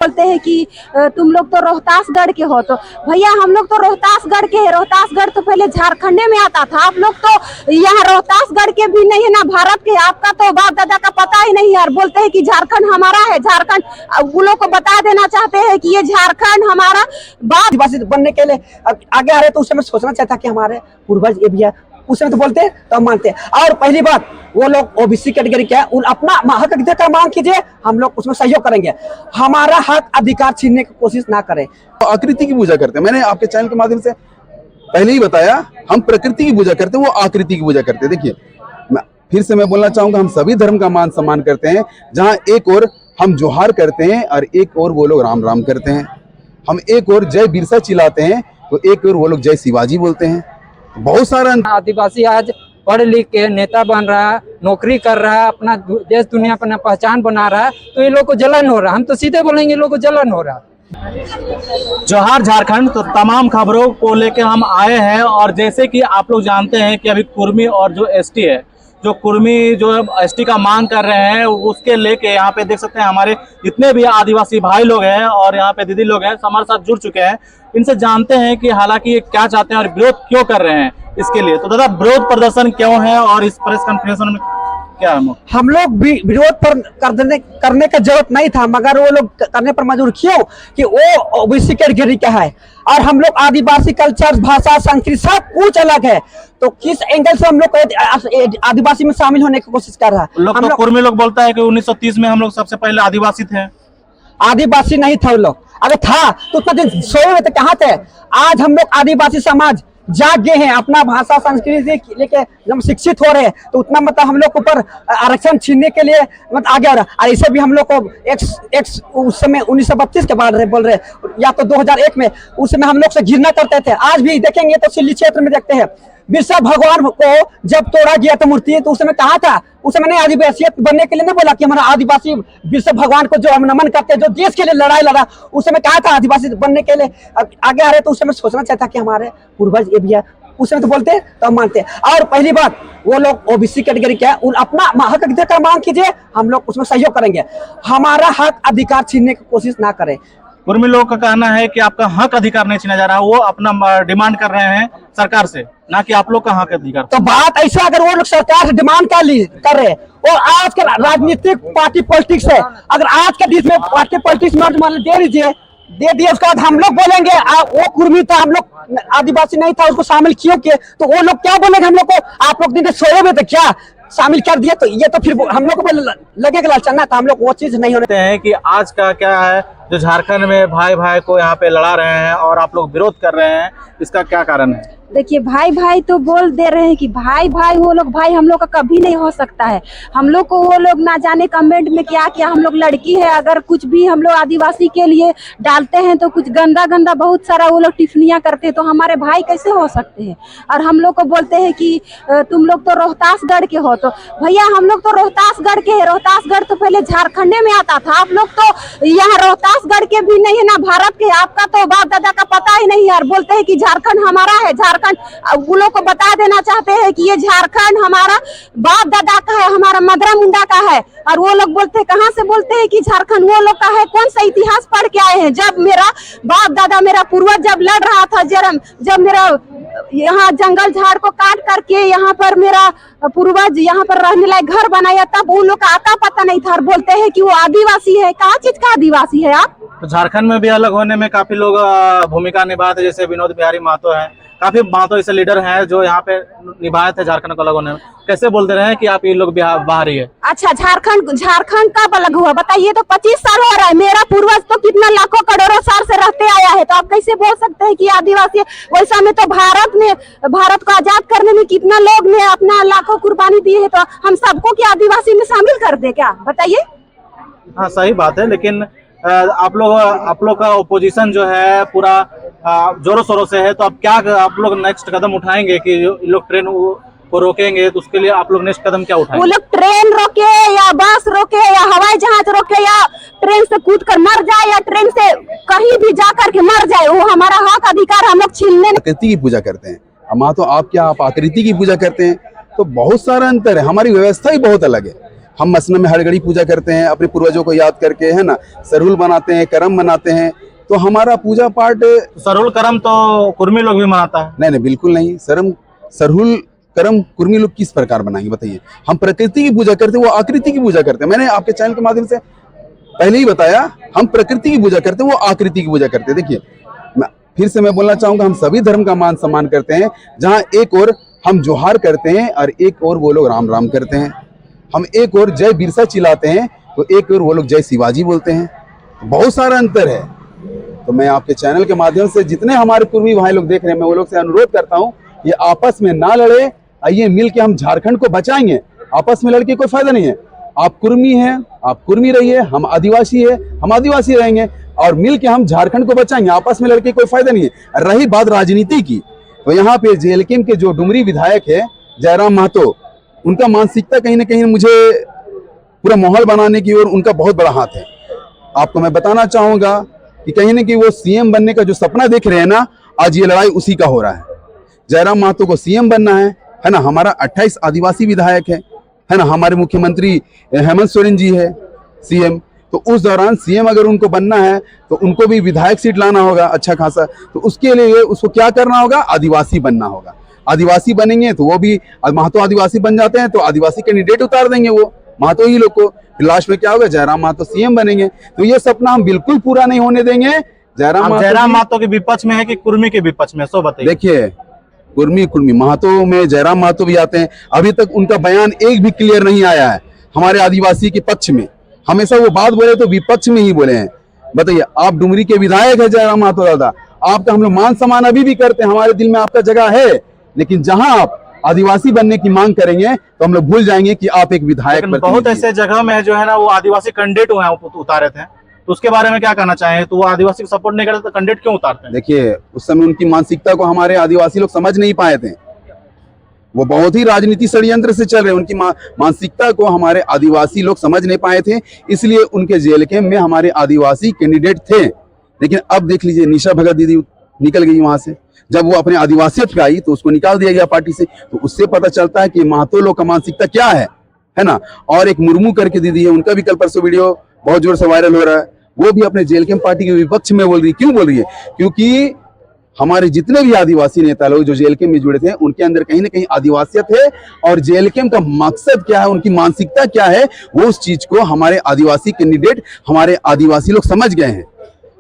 बोलते हैं कि तुम लोग तो रोहतासगढ़ के हो। तो भैया हम लोग तो रोहतासगढ़ के हैं। रोहतासगढ़ तो पहले झारखंड में आता था। आप लोग तो यहाँ रोहतासगढ़ के भी नहीं है ना भारत के। आपका तो बाप दादा का पता ही नहीं है और बोलते हैं कि झारखंड हमारा है। झारखंड वो लोग को बता देना चाहते हैं कि ये झारखंड हमारा बाप आदिवासी बनने के लिए आगे आ रहे, तो उस समय सोचना चाहिए था कि हमारे पूर्वज ये भी है। उस समय तो बोलते तो हम मानते। और पहली बात, वो लोग ओबीसी कैटेगरी के हैं, उन अपना हक अधिकार का मांग कीजिए, हम लोग उसमें सहयोग करेंगे। हमारा हक अधिकार छीनने की कोशिश ना करें। आकृति की पूजा करते हैं। मैंने आपके चैनल के माध्यम से पहले ही बताया, हम प्रकृति की पूजा करते हैं, वो आकृति की पूजा करते हैं। देखिए, फिर से मैं बोलना चाहूंगा, हम सभी धर्म का मान सम्मान करते हैं। जहां एक और हम जोहार करते हैं और एक और वो लोग राम राम करते हैं। हम एक और जय बिरसा चिल्लाते हैं तो एक और वो लोग जय शिवाजी बोलते हैं। बहुत सारा आदिवासी आज पढ़ लिख के नेता बन रहा है, नौकरी कर रहा है, अपना देश दुनिया पर पहचान बना रहा है, तो ये लोग को जलन हो रहा है। हम तो सीधे बोलेंगे, लोग को जलन हो रहा है। जोहार झारखंड। तो तमाम खबरों को लेकर हम आए हैं और जैसे कि आप लोग जानते हैं कि अभी कुर्मी और जो एसटी है, जो कुर्मी जो एसटी का मांग कर रहे हैं, उसके लेके यहाँ पे देख सकते हैं हमारे जितने भी आदिवासी भाई लोग हैं और यहाँ पे दीदी लोग हैं हमारे साथ जुड़ चुके हैं। इनसे जानते हैं कि हालांकि ये क्या चाहते हैं और विरोध क्यों कर रहे हैं इसके लिए। तो दादा, विरोध प्रदर्शन क्यों है और इस प्रेस कॉन्फ्रेंस में क्या है? हम लोग भी विरोध पर करने का जरूरत नहीं था, मगर वो लोग करने पर मजबूर क्यों कि वो ओबीसी कैटेगरी का है और हम लोग आदिवासी कल्चर, भाषा, संस्कृति सब कुछ अलग है। तो किस एंगल से हम लोग आदिवासी में शामिल होने की कोशिश कर रहा है? लोग तो कुर्मी लोग बोलता है कि 1930 में हम लोग सबसे पहले आदिवासी थे। आदिवासी नहीं था वो लोग। अरे था तो उतना दिन सोए हुए थे, कहाँ थे? आज हम लोग आदिवासी समाज जाग गए हैं, अपना भाषा संस्कृति लेके हम शिक्षित हो रहे हैं। तो उतना मतलब हम लोग ऊपर आरक्षण छीनने के लिए मतलब आगे आ रहा है। और इसे भी हम लोग को उस समय 1932 के बाद बोल रहे, या तो 2001 में, उस समय हम लोग से घृणा करते थे। आज भी देखेंगे तो सिल्ली क्षेत्र में देखते हैं, बिरसा भगवान को जब तोड़ा गया था मूर्ति, तो उस समय कहा था? उस समय नहीं आदिवासियत बनने के लिए नहीं बोला कि हमारा आदिवासी बिरसा भगवान को जो हम नमन करते हैं, जो देश के लिए लड़ाई लड़ा, उस समय कहा था आदिवासी बनने के लिए आगे आ रहे। तो उस समय सोचना चाहिए था कि हमारे पूर्वज ये भी है। उस समय तो बोलते तो हम मानते। और पहली बात, वो लोग ओबीसी कैटेगरी के हैं, उन अपना हक अधिकार का मांग कीजिए, हम लोग उसमें सहयोग करेंगे। हमारा हक अधिकार छीनने की कोशिश ना करें। कुर्मी लोगों का कहना है कि आपका हक अधिकार नहीं छीना जा रहा, वो अपना डिमांड कर रहे हैं सरकार से, ना कि आप लोग का हक अधिकार। तो बात ऐसा, अगर वो लोग सरकार से डिमांड कर रहे हैं और आज का राजनीतिक पार्टी पॉलिटिक्स है, अगर आज के बीच में पार्टी पॉलिटिक्स में दे दिए, उसके बाद हम लोग बोलेंगे वो कुर्मी था, हम लोग आदिवासी नहीं था, उसको शामिल क्यों किए? तो वो लोग क्या बोलेंगे हम लोग को? आप लोग दिन सोए हुए थे क्या? शामिल कर दिए तो ये तो फिर हम लोग को लगेगा लालचना था। हम लोग वो चीज नहीं होने हैं कि आज का क्या है जो झारखंड में भाई भाई को यहाँ पे लड़ा रहे हैं और आप लोग विरोध कर रहे हैं, इसका क्या कारण है? देखिए, भाई भाई तो बोल दे रहे हैं कि भाई भाई, वो लोग भाई हम लोग का कभी नहीं हो सकता है। हम लोग को वो लोग ना जाने कमेंट में क्या किया। हम लोग लड़की है, अगर कुछ भी हम लोग आदिवासी के लिए डालते हैं तो कुछ गंदा गंदा बहुत सारा वो लोग टिप्पणियां करते हैं, तो हमारे भाई कैसे हो सकते हैं? और हम लोग को बोलते हैं कि तुम लोग तो रोहतासगढ़ के हो। तो भैया हम लोग तो रोहतासगढ़ के हैं। रोहतासगढ़ तो पहले झारखंड में आता था। आप लोग तो यहाँ रोहतासगढ़ के भी नहीं है ना भारत के। आपका तो बाप दादा का पता ही नहीं है और बोलते हैं कि झारखंड हमारा है। झारखंड वो लोग को बता देना चाहते हैं कि ये झारखंड हमारा बाप दादा का है, हमारा मदरा मुंडा का है। और वो लोग बोलते हैं, कहाँ से बोलते हैं कि झारखंड वो लोग का है? कौन सा इतिहास पढ़ के आए हैं? जब मेरा बाप दादा, मेरा पूर्वज जब लड़ रहा था, जब मेरा यहाँ जंगल झाड़ को काट करके यहाँ पर मेरा पूर्वज यहाँ पर रहने लायक घर बनाया, तब उन लोग का आता पता नहीं था और बोलते हैं कि वो आदिवासी है। कहाँ चीज का आदिवासी है आप? तो झारखंड में भी अलग होने में काफी लोग भूमिका निभाए थे, जैसे विनोद बिहारी महतो है, काफी महतो ऐसे लीडर हैं जो यहाँ पे निभाए थे झारखंड को अलग होने में। कैसे बोलते रहे कि आप ये लोग बाहरी है? अच्छा, झारखंड कब अलग हुआ बताइए? तो 25 साल हो रहा है। मेरा पूर्वज तो कितना लाखों करोड़ों साल से रहते आया है, तो आप कैसे बोल सकते हैं कि आदिवासी है? वैसा में तो भारत को आजाद करने में कितना लोग ने अपना लाखों कुर्बानी दी है, तो हम सबको क्या आदिवासी में शामिल कर दे क्या? बताइए। हाँ, सही बात है, लेकिन आप लोग का ओपोजिशन जो है पूरा जोरों शोरों से है, तो अब क्या आप लोग नेक्स्ट कदम उठाएंगे कि लोग ट्रेन को रोकेंगे? तो उसके लिए आप लोग नेक्स्ट कदम क्या उठाएंगे? वो लोग ट्रेन रोके या बस रोके या हवाई जहाज रोके या ट्रेन से कूद कर मर जाए या ट्रेन से कहीं भी जा करके मर जाए, वो हमारा हक अधिकार हम लोग छीनने। आकृति की पूजा करते हैं, माँ तो आप क्या, आप आकृति की पूजा करते हैं। तो बहुत सारा अंतर है, हमारी व्यवस्था ही बहुत अलग है। हम मसना में हर घड़ी पूजा करते हैं अपने पूर्वजों को याद करके, है ना। सरहुल बनाते हैं, करम बनाते हैं, तो हमारा पूजा पाठ। सरहुल करम तो कुर्मी लोग भी मनाता है। नहीं नहीं, बिल्कुल नहीं। सरहुल करम कुर्मी लोग किस प्रकार बनाएंगे बताइए। हम प्रकृति की पूजा करते हैं, वो आकृति की पूजा करते हैं। मैंने आपके चैनल के माध्यम से पहले ही बताया, हम प्रकृति की पूजा करते हैं, वो आकृति की पूजा करते हैं। देखिए, फिर से मैं बोलना चाहूंगा, हम सभी धर्म का मान सम्मान करते हैं। जहां एक और हम जोहार करते हैं और एक और वो लोग राम राम करते हैं। हम एक और जय बिरसा चिल्लाते हैं तो एक और वो लोग जय शिवाजी बोलते हैं। बहुत सारा अंतर है। तो मैं आपके चैनल के माध्यम से जितने हमारे कुर्मी भाई लोग देख रहे हैं, मैं वो लोग से अनुरोध करता हूँ, ये आपस में ना लड़े। आइए मिल के हम झारखंड को बचाएंगे। आपस में लड़के कोई फायदा नहीं है। आप कुर्मी हैं, आप कुर्मी रहिए, हम आदिवासी है, हम आदिवासी रहेंगे, और मिल के हम झारखंड को बचाएंगे। आपस में लड़के कोई फायदा नहीं है। रही बात राजनीति की, तो यहाँ पे जेएलकेएम के जो डुमरी विधायक है जयराम महतो, उनका मानसिकता कहीं ना कहीं मुझे पूरा माहौल बनाने की ओर उनका बहुत बड़ा हाथ है। आपको मैं बताना चाहूंगा कि कहीं ना कहीं वो सीएम बनने का जो सपना देख रहे हैं ना, आज ये लड़ाई उसी का हो रहा है। जयराम महतो को सीएम बनना है ना। हमारा 28 आदिवासी विधायक है ना। हमारे मुख्यमंत्री हेमंत सोरेन जी है सीएम। तो उस दौरान सीएम अगर उनको बनना है तो उनको भी विधायक सीट लाना होगा अच्छा खासा। तो उसके लिए उसको क्या करना होगा, आदिवासी बनना होगा। आदिवासी बनेंगे तो वो भी महतो आदिवासी बन जाते हैं, तो आदिवासी कैंडिडेट उतार देंगे वो महतो ही लोग को। लास्ट में क्या होगा, जयराम महतो सीएम बनेंगे। तो ये सपना हम बिल्कुल पूरा नहीं होने देंगे। जयराम महतो के विपक्ष में है कि कुर्मी के विपक्ष में, सो बताइए। देखिए, कुर्मी महतो में जयराम महतो भी आते हैं। अभी तक उनका बयान एक भी क्लियर नहीं आया है हमारे आदिवासी के पक्ष में। हमेशा वो बात बोले तो विपक्ष में ही बोले हैं। बताइए, आप डुमरी के विधायक है जयराम महतो दादा, आपका हम लोग मान सम्मान अभी भी करते हैं, हमारे दिल में आपका जगह है। लेकिन जहां आप आदिवासी बनने की मांग करेंगे तो हम लोग भूल जाएंगे कि आप एक विधायक। बहुत ऐसे जगह में जो है ना, वो आदिवासी कैंडिडेट उतारे थे, तो उसके बारे में क्या कहना चाहें। तो वो आदिवासी को सपोर्ट नहीं करते तो कैंडिडेट क्यों उतारते हैं? देखिए, उस समय उनकी मानसिकता को हमारे आदिवासी लोग समझ नहीं पाए थे। वो बहुत ही राजनीति षड्यंत्र से चल रहे। उनकी मानसिकता को हमारे आदिवासी लोग समझ नहीं पाए थे, इसलिए उनके जेएलकेएम में हमारे आदिवासी कैंडिडेट थे। लेकिन अब देख लीजिए, निशा भगत दीदी निकल गई वहां से। जब वो अपने आदिवासियत पे आई तो उसको निकाल दिया गया पार्टी से। तो उससे पता चलता है कि महतो लोग का मानसिकता क्या है ना। और एक मुर्मू करके दीदी है, उनका भी कल परसों वीडियो बहुत जोर से वायरल हो रहा है। वो भी अपने जेएलकेएम पार्टी के विपक्ष में बोल रही है। क्यों बोल रही है? क्योंकि हमारे जितने भी आदिवासी नेता लोग जो जेएलकेएम में जुड़े थे, उनके अंदर कहीं ना कहीं आदिवासियत है। और जेएलकेएम का मकसद क्या है, उनकी मानसिकता क्या है, वो उस चीज को हमारे आदिवासी कैंडिडेट, हमारे आदिवासी लोग समझ गए हैं।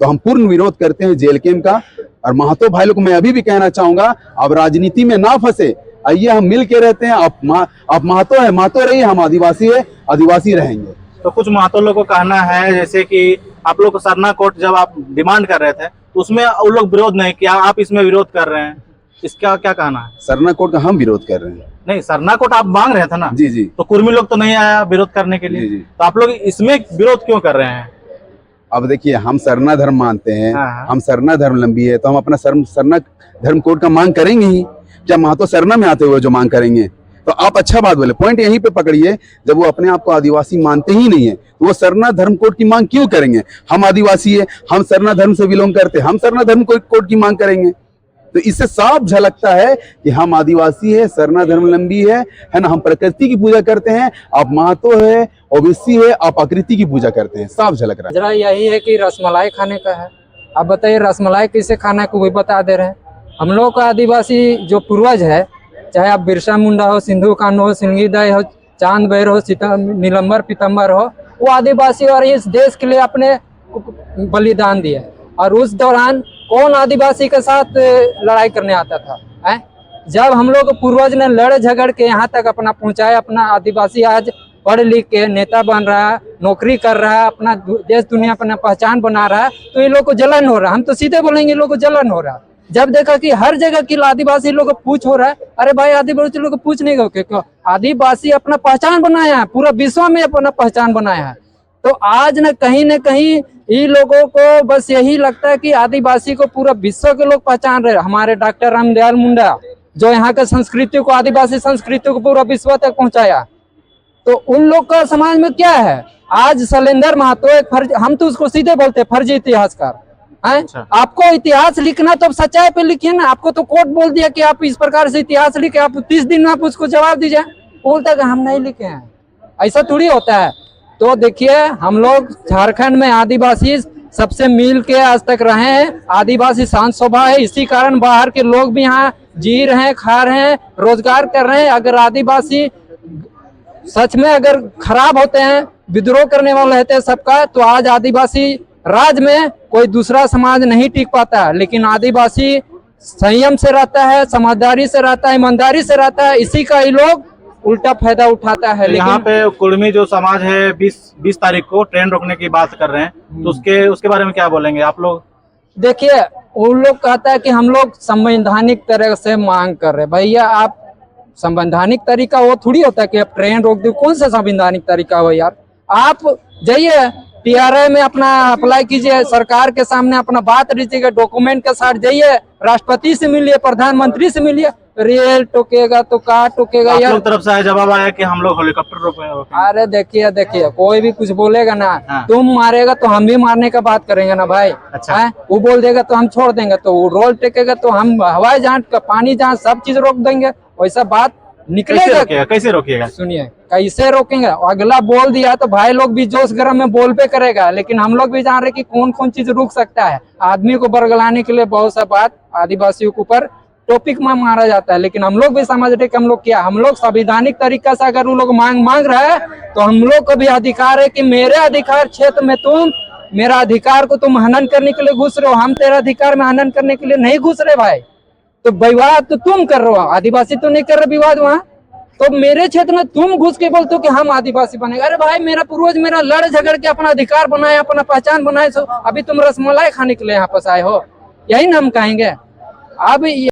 तो हम पूर्ण विरोध करते हैं जेएलकेएम का। और महतो भाई लोग को मैं अभी भी कहना चाहूंगा, अब राजनीति में ना फंसे। आइए हम मिल के रहते हैं। आप महतो है, महतो रहिए, हम आदिवासी है, आदिवासी रहेंगे। तो कुछ महतो लोगों को कहना है, जैसे कि आप लोग को सरना कोट जब आप डिमांड कर रहे थे तो उसमें उन लोग विरोध नहीं किया, आप इसमें विरोध कर रहे हैं, इसका क्या कहना है? सरना कोट का हम विरोध कर रहे हैं। नहीं, सरना कोट आप मांग रहे थे ना। जी जी। तो कुर्मी लोग तो नहीं आया विरोध करने के लिए। जी जी। तो आप लोग इसमें विरोध क्यों कर रहे हैं? अब देखिए, हम सरना धर्म मानते हैं। हाँ। हम सरना धर्म लंबी है, तो हम अपना सरना धर्म कोड का मांग करेंगे ही। क्या महतो सरना में आते हुए जो मांग करेंगे? तो आप अच्छा बात बोले, पॉइंट यहीं पे पकड़िए। जब वो अपने आप को आदिवासी मानते ही नहीं है तो वो सरना धर्म कोड की मांग क्यों करेंगे? हम आदिवासी है, हम सरना धर्म से बिलोंग करते हैं, हम सरना धर्म कोड की मांग करेंगे। तो इससे साफ झलकता है कि हम आदिवासी है, सरना धर्म लंबी है ना। हम प्रकृति की पूजा करते हैं। आप महतो है, ओबीसी है, आप आकृति की पूजा करते हैं। साफ झलक रहा है। जरा यही है कि रसमलाई खाने का है। आप बताइए रसमलाई कैसे खाना है, को भी बता दे रहे हैं। हम लोग का आदिवासी जो पूर्वज है, चाहे आप बिरसा मुंडा हो, सिंधु कान्हू हो, सिंगीदाई हो, चांद भैर हो, नीलंबर पीतम्बर हो, वो आदिवासी और इस देश के लिए अपने बलिदान दिए। और उस दौरान कौन आदिवासी के साथ लड़ाई करने आता था है? जब हम लोग पूर्वज ने लड़ झगड़ के यहाँ तक अपना पहुँचाया, अपना आदिवासी आज पढ़ लिख के नेता बन रहा है, नौकरी कर रहा है, अपना देश दुनिया अपना पहचान बना रहा है, तो ये लोग को जलन हो रहा है। हम तो सीधे बोलेंगे, ये लोग को जलन हो रहा है। जब देखा कि हर जगह की आदिवासी लोग को पूछ हो रहा है, अरे भाई आदिवासी लोग को पूछ नहीं गए क्यों? आदिवासी अपना पहचान बनाया है, पूरा विश्व में अपना पहचान बनाया है। तो आज न कहीं इन लोगों को बस यही लगता है कि आदिवासी को पूरा विश्व के लोग पहचान रहे। हमारे डॉक्टर रामदयाल मुंडा जो यहाँ के संस्कृति को, आदिवासी संस्कृति को पूरा विश्व तक पहुंचाया, तो उन लोग का समाज में क्या है? आज शैलेंद्र महतो एक हम तो उसको सीधे बोलते हैं फर्जी इतिहासकार है। अच्छा। आपको इतिहास लिखना तो सच्चाई पे लिखिए ना। आपको तो कोर्ट बोल दिया कि आप इस प्रकार से इतिहास लिखे, आप 30 दिन में आप उसको जवाब दीजिए। बोलता है कि हम नहीं लिखे हैं। ऐसा थोड़ी होता है। तो देखिए हम लोग झारखंड में आदिवासी सबसे मिल के आज तक रहे हैं। आदिवासी शांत स्वभाव है, इसी कारण बाहर के लोग भी यहाँ जी रहे हैं, खा रहे हैं, रोजगार कर रहे हैं। अगर आदिवासी सच में अगर खराब होते हैं, विद्रोह करने वाले रहते हैं सबका, तो आज आदिवासी राज में कोई दूसरा समाज नहीं टिक पाता। लेकिन आदिवासी संयम से रहता है, समझदारी से रहता है, ईमानदारी से रहता है, इसी का ही लोग उल्टा फायदा उठाता है। यहाँ लेकिन पे कुर्मी जो समाज है 20 तारीख को ट्रेन रोकने की बात कर रहे हैं, तो उसके बारे में क्या बोलेंगे आप लोग? देखिए उन लोग कहता है कि हम लोग संवैधानिक तरह से मांग कर रहे हैं। भैया आप संवैधानिक तरीका वो थोड़ी होता है कि आप ट्रेन रोक दो, कौन सा संवैधानिक तरीका हो यार। आप जाइए TRA में अपना अप्लाई कीजिए, सरकार के सामने अपना बात रखिएगा, डॉक्यूमेंट के साथ जाइए, राष्ट्रपति से मिलिए, प्रधानमंत्री से मिलिए। रेल टोकेगा तो का टोकेगा आप यार। लोग तरफ से आया जवाब आया कि हम लोग हेलीकॉप्टर रोकेंगे। अरे देखिए कोई भी कुछ बोलेगा ना, हाँ। तुम मारेगा तो हम भी मारने का बात करेंगे ना भाई। अच्छा। हैं? वो बोल देगा तो हम छोड़ देंगे, तो वो रोल टेकेगा तो हम हवाई जहाज का पानी जहाज सब चीज रोक देंगे। वैसा बात निकलेगा। कैसे रोकिएगा? सुनिए कैसे रोकेंगे, अगला बोल दिया तो भाई लोग भी जोश गर्म में बोल पे करेगा। लेकिन हम लोग भी जान रहे कि कौन कौन चीज रुक सकता है। आदमी को बरगलाने के लिए बहुत सा बात आदिवासियों के ऊपर टॉपिक में मारा जाता है। लेकिन हम लोग भी समझ रहे कि हम लोग क्या, हम लोग संवैधानिक तरीका से अगर वो लोग मांग रहा है तो हम लोग को भी अधिकार है कि मेरे अधिकार क्षेत्र में तुम मेरा अधिकार को तुम हनन करने के लिए घुस रहे हो, हम तेरा अधिकार में हनन करने के लिए नहीं घुस रहे भाई। तो विवाद तो तुम कर रहे हो, आदिवासी तो नहीं कर रहे विवाद वहाँ। तो मेरे क्षेत्र में तुम घुस के बोलते हो कि हम आदिवासी बनेगा। अरे भाई मेरा पूर्वज मेरा लड़ झगड़ के अपना अधिकार बनाए, अपना पहचान बनाए, अभी तुम रसमलाई खाने के लिए यहाँ पास आए हो, यही ना हम कहेंगे। अब